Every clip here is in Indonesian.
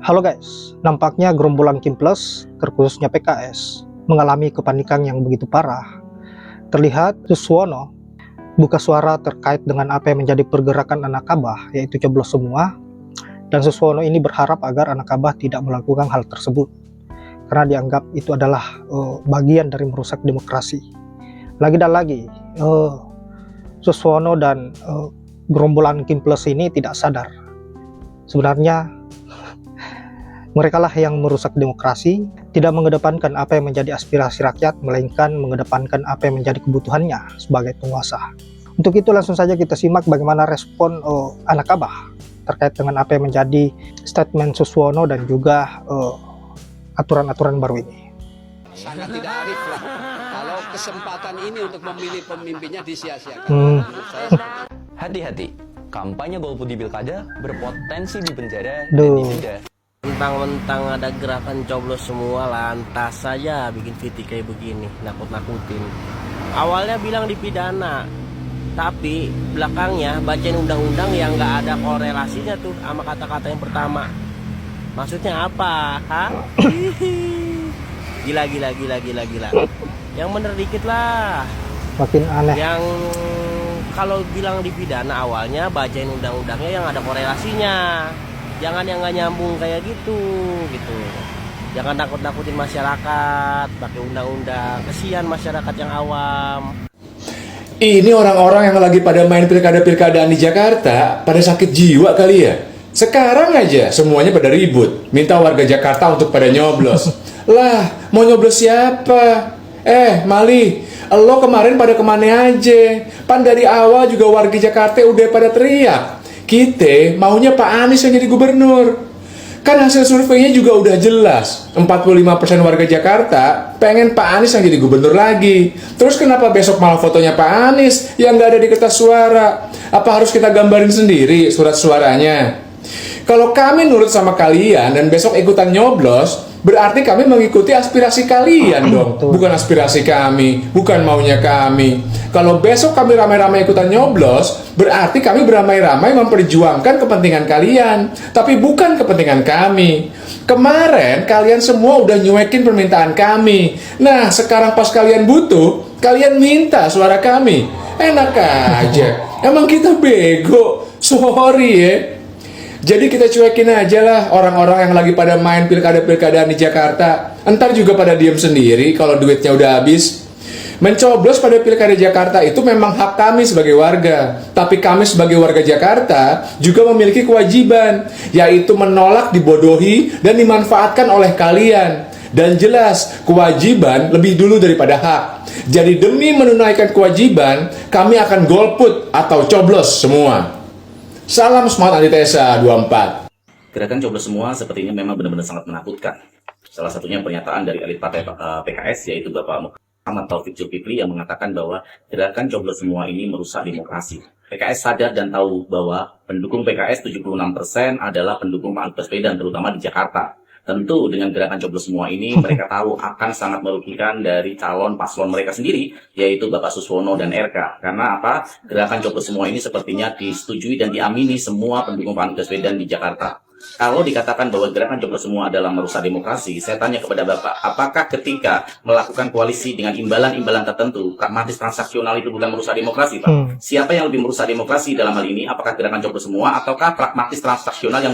Halo guys, nampaknya gerombolan Kim Plus, terkhususnya PKS, mengalami kepanikan yang begitu parah. Terlihat Suswono buka suara terkait dengan apa yang menjadi pergerakan anak Abah, yaitu coblos semua, dan Suswono ini berharap agar anak Abah tidak melakukan hal tersebut, karena dianggap itu adalah bagian dari merusak demokrasi. Lagi dan lagi, Suswono dan gerombolan Kim Plus ini tidak sadar. Sebenarnya mereka lah yang merusak demokrasi, tidak mengedepankan apa yang menjadi aspirasi rakyat, melainkan mengedepankan apa yang menjadi kebutuhannya sebagai penguasa. Untuk itu langsung saja kita simak bagaimana respon anak Abah terkait dengan apa yang menjadi statement Suswono dan juga aturan-aturan baru ini. Sangat tidak arif lah kalau kesempatan ini untuk memilih pemimpinnya disia-siakan. Hati-hati, kampanye golput di pilkada berpotensi dipenjara dan Duh. didenda. Mentang-mentang ada gerakan coblos semua, lantas saja bikin fitih kayak begini, nakut-nakutin. Awalnya bilang dipidana, tapi belakangnya bacain undang-undang yang nggak ada korelasinya tuh sama kata-kata yang pertama. Maksudnya apa? Hah? Gila. Yang bener dikit lah. Makin aneh. Yang kalau bilang dipidana awalnya bacain undang-undangnya yang ada korelasinya. Jangan yang nggak nyambung kayak gitu. Jangan nakut-nakutin masyarakat pakai undang-undang. Kesian masyarakat yang awam. Ini orang-orang yang lagi pada main pilkada-pilkadaan di Jakarta pada sakit jiwa kali ya. Sekarang aja semuanya pada ribut, minta warga Jakarta untuk pada nyoblos. Lah, mau nyoblos siapa? Mali, lo kemarin pada kemana aja? Pan dari awal juga warga Jakarta udah pada teriak. Kita maunya Pak Anies yang jadi gubernur. Kan hasil surveinya juga udah jelas. 45% warga Jakarta pengen Pak Anies yang jadi gubernur lagi. Terus kenapa besok malah fotonya Pak Anies yang nggak ada di kertas suara? Apa harus kita gambarin sendiri surat suaranya? Kalau kami nurut sama kalian dan besok ikutan nyoblos, berarti kami mengikuti aspirasi kalian dong. Bukan aspirasi kami, bukan maunya kami. Kalau besok kami ramai-ramai ikutan nyoblos, berarti kami beramai-ramai memperjuangkan kepentingan kalian, tapi bukan kepentingan kami. Kemarin kalian semua udah nyuekin permintaan kami. Nah, sekarang pas kalian butuh, kalian minta suara kami. Enak aja. Emang kita bego. Sorry ya. Jadi kita cuekin aja lah orang-orang yang lagi pada main pilkada-pilkadaan di Jakarta. Entar juga pada diem sendiri kalau duitnya udah habis. Mencoblos pada pilkada Jakarta itu memang hak kami sebagai warga. Tapi kami sebagai warga Jakarta juga memiliki kewajiban, yaitu menolak dibodohi dan dimanfaatkan oleh kalian. Dan jelas, kewajiban lebih dulu daripada hak. Jadi demi menunaikan kewajiban, kami akan golput atau coblos semua. Salam semangat antitesa 24. Gerakan coblos semua sepertinya memang benar-benar sangat menakutkan. Salah satunya pernyataan dari elit partai PKS, yaitu Bapak Muhammad Taufik Zulkifli, yang mengatakan bahwa gerakan coblos semua ini merusak demokrasi. PKS sadar dan tahu bahwa pendukung PKS 76% adalah pendukung Pak Anies Baswedan, terutama di Jakarta. Tentu dengan gerakan coblos semua ini mereka tahu akan sangat merugikan dari calon paslon mereka sendiri, yaitu Bapak Suswono dan RK. Karena apa? Gerakan coblos semua ini sepertinya disetujui dan diamini semua pendukung Pak Anies Baswedan di Jakarta. Kalau dikatakan bahwa gerakan coblos semua adalah merusak demokrasi, saya tanya kepada Bapak, apakah ketika melakukan koalisi dengan imbalan-imbalan tertentu, pragmatis transaksional itu bukan merusak demokrasi, Pak? Siapa yang lebih merusak demokrasi dalam hal ini? Apakah gerakan coblos semua ataukah pragmatis transaksional yang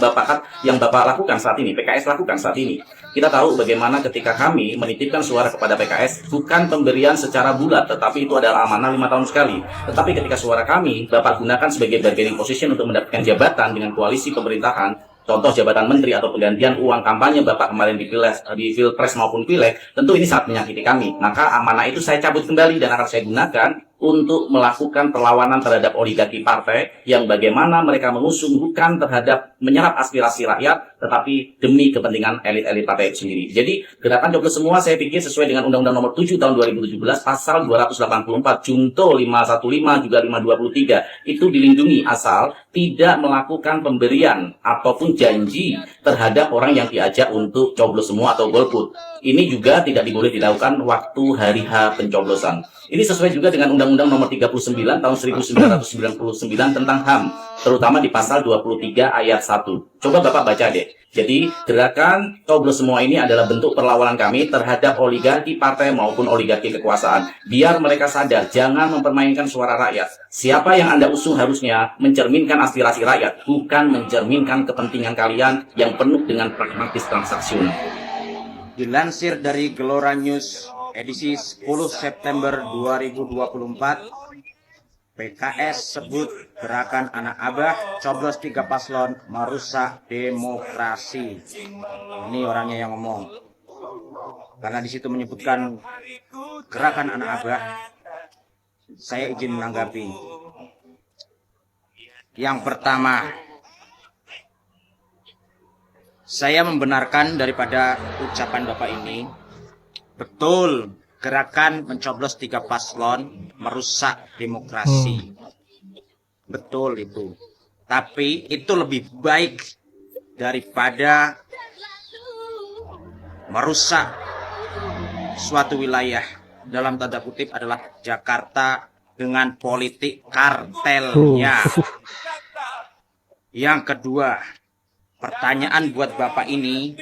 Bapak lakukan saat ini, PKS lakukan saat ini? Kita tahu bagaimana ketika kami menitipkan suara kepada PKS, bukan pemberian secara bulat, tetapi itu adalah amanah 5 tahun sekali. Tetapi ketika suara kami Bapak gunakan sebagai bargaining position untuk mendapatkan jabatan dengan koalisi pemerintahan, contoh jabatan menteri atau penggantian uang kampanye Bapak kemarin di Pilpres maupun Pileg, tentu ini sangat menyakiti kami. Maka amanah itu saya cabut kembali dan akan saya gunakan untuk melakukan perlawanan terhadap oligarki partai yang bagaimana mereka mengusung bukan terhadap menyerap aspirasi rakyat, tetapi demi kepentingan elit-elit partai itu sendiri. Jadi gerakan coblos semua saya pikir sesuai dengan Undang-Undang Nomor 7 Tahun 2017 Pasal 284 Junto 515 juga 523 itu dilindungi asal tidak melakukan pemberian ataupun janji terhadap orang yang diajak untuk coblos semua atau golput. Ini juga tidak boleh dilakukan waktu hari H pencoblosan. Ini sesuai juga dengan Undang-Undang Nomor 39 Tahun 1999 tentang HAM, terutama di pasal 23 ayat 1. Coba Bapak baca deh. Jadi, gerakan coblos semua ini adalah bentuk perlawanan kami terhadap oligarki partai maupun oligarki kekuasaan. Biar mereka sadar, jangan mempermainkan suara rakyat. Siapa yang Anda usung harusnya mencerminkan aspirasi rakyat, bukan mencerminkan kepentingan kalian yang penuh dengan pragmatis transaksional. Dilansir dari Gelora News edisi 10 September 2024, PKS sebut gerakan anak abah coblos 3 paslon merusak demokrasi. Ini orangnya yang ngomong. Karena di situ menyebutkan gerakan anak abah, saya izin menanggapi. Yang pertama, saya membenarkan daripada ucapan Bapak ini. Betul, gerakan mencoblos 3 paslon merusak demokrasi. Betul itu. Tapi itu lebih baik daripada merusak suatu wilayah, dalam tanda kutip adalah Jakarta, dengan politik kartelnya. Yang kedua, pertanyaan buat Bapak ini,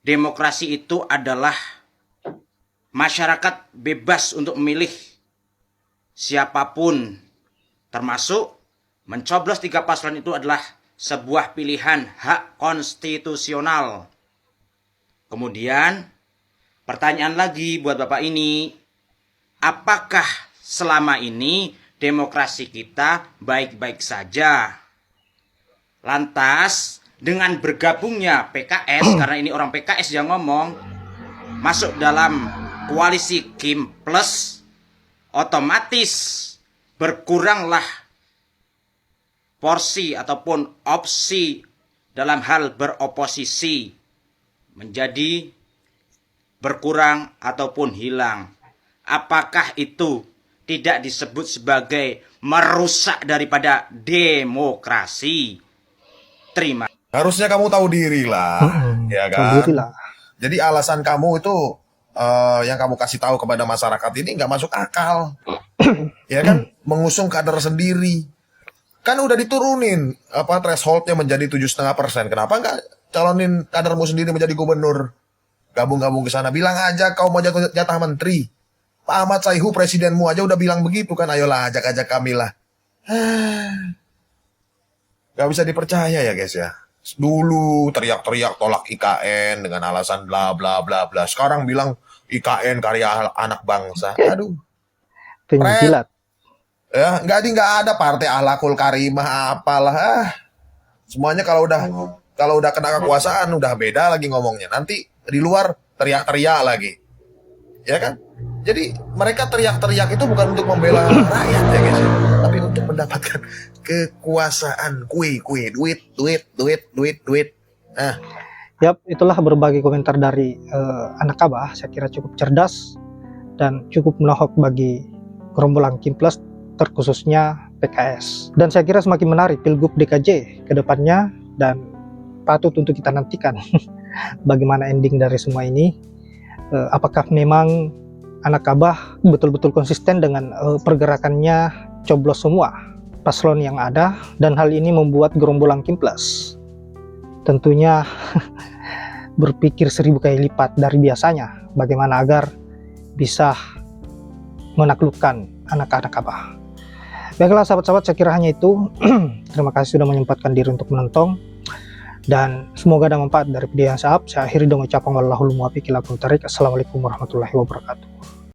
demokrasi itu adalah masyarakat bebas untuk memilih siapapun, termasuk mencoblos 3 paslon itu adalah sebuah pilihan hak konstitusional. Kemudian, pertanyaan lagi buat Bapak ini, apakah selama ini demokrasi kita baik-baik saja? Lantas, dengan bergabungnya PKS, karena ini orang PKS yang ngomong, masuk dalam koalisi Kim Plus, otomatis berkuranglah porsi ataupun opsi dalam hal beroposisi menjadi berkurang ataupun hilang. Apakah itu tidak disebut sebagai merusak daripada demokrasi? Terima. Harusnya kamu tahu diri lah, ya kan? Tahu diri lah. Jadi alasan kamu itu yang kamu kasih tahu kepada masyarakat ini nggak masuk akal, ya kan? Mengusung kader sendiri, kan udah diturunin thresholdnya menjadi 7,5%. Kenapa nggak calonin kadermu sendiri menjadi gubernur? Gabung-gabung ke sana, bilang aja kau mau jatah menteri. Pak Ahmad Saihu presidenmu aja udah bilang begitu kan, ayolah ajak-ajak kami lah. Gak bisa dipercaya ya guys ya. Dulu teriak-teriak tolak IKN dengan alasan bla bla bla bla. Sekarang bilang IKN karya anak bangsa. Aduh. Penjilat. Ya, nggak ada partai Ahlakul Karimah apalah. Semuanya kalau udah kena kekuasaan udah beda lagi ngomongnya. Nanti di luar teriak-teriak lagi. Ya kan? Jadi mereka teriak-teriak itu bukan untuk membela rakyat ya guys, tapi untuk mendapatkan kekuasaan, duit. Nah, Yap, itulah berbagai komentar dari anak Abah. Saya kira cukup cerdas dan cukup menohok bagi gerombolan Kim Plus, terkhususnya PKS. Dan saya kira semakin menarik Pilgub DKJ ke depannya, dan patut untuk kita nantikan bagaimana ending dari semua ini. Apakah memang anak Abah betul-betul konsisten dengan pergerakannya coblos semua paslon yang ada, dan hal ini membuat gerombolan Kim Plus tentunya berpikir 1000 kali lipat dari biasanya bagaimana agar bisa menaklukkan anak-anak Abah. Baiklah sahabat-sahabat, saya kira hanya itu. Terima kasih sudah menyempatkan diri untuk menonton, dan semoga ada manfaat dari video yang saya akhiri dengan ucapan wallahul muwaffiq ila aqwamit thoriq. Assalamualaikum warahmatullahi wabarakatuh.